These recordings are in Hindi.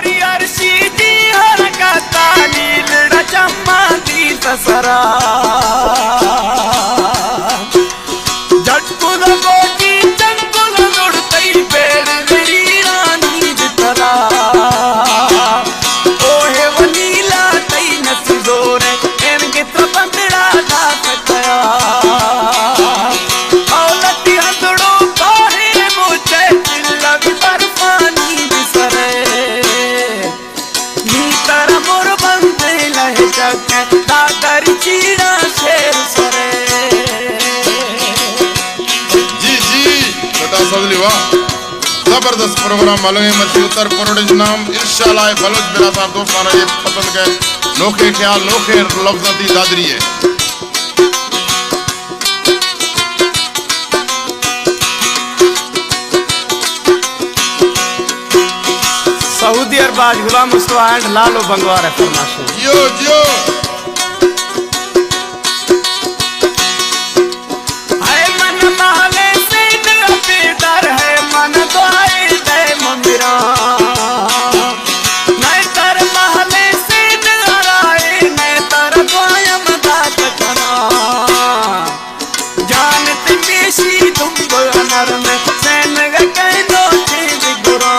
हरी अर्शी जी हर का तालील रचम्मा दी तसरा झटकुल गोटी चंकुल दुड़तई पेड़ गरी रानी दितरा ओहे वनीला तई नस जोरे इनके त्रबंदड़ा दा सकया औलती हंदड़ो काहे मुझे दिल्ला भी बर्फानी बिसरे नीतर मोर बंदे लहे जग दादर चीड़ा शेर सरे। जबरदस्त प्रोग्राम मालूम है मर्जी उत्तर प्रोडेंस नाम इंशाल्लाह बलोच मेरा साहब दोस्ताना ये पसंद के नोखे ख्याल नोखे लफ्ज़ों दी दादरी है। सऊदी अरबाज गुलाम मुस्तफा एंड लालो बंगवार है फरमाशे जियो जियो है मन माले से बेदर है मन दुआए दे ममिरा मैं तर महले से डराए मैं तर दुआयम दात कना जानते पेशी तुम अनर में सैन कहनो थे गुरा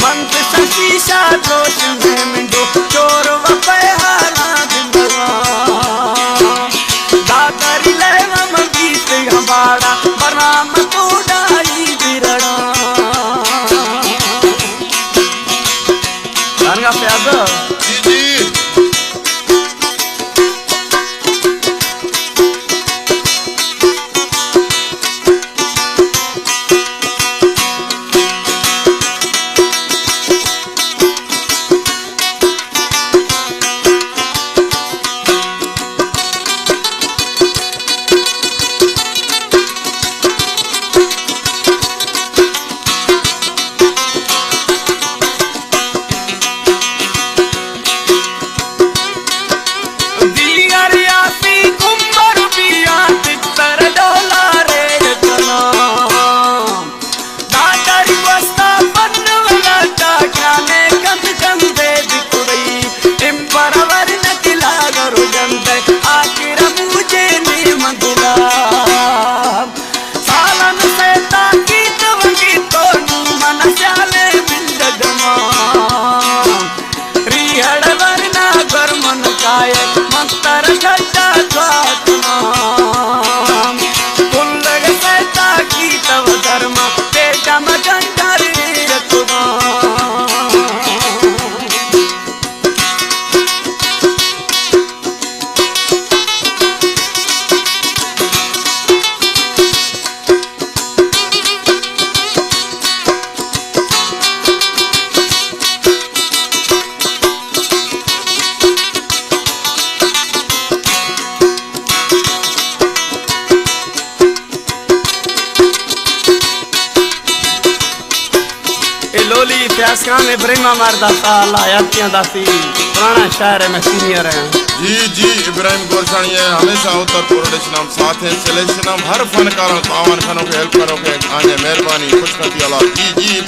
मंत शीशा दोष में मिंडो चोर वपे हारा दिलवा दादरी लेवम गीत हमारा बराम तो डाई बिरड़ा गाना प्याज जी जी मंतर छटा स्वात्मा कुल्लग सैता की तव धर्म बेटा मगंधर रतुमा लोली प्यासका में ब्रह्मा मारदा साला यातियां दासी पुराना शहर है मैं सीनियर है। जी जी इब्राहिम गोरशानी है हमेशा उत्तर प्रोडेंस नाम साथ है सिलेक्शन नाम हर फनकारों तावन खनों के हेल्प करो के आने मेहरबानी खुशखबरी अल्लाह जी जी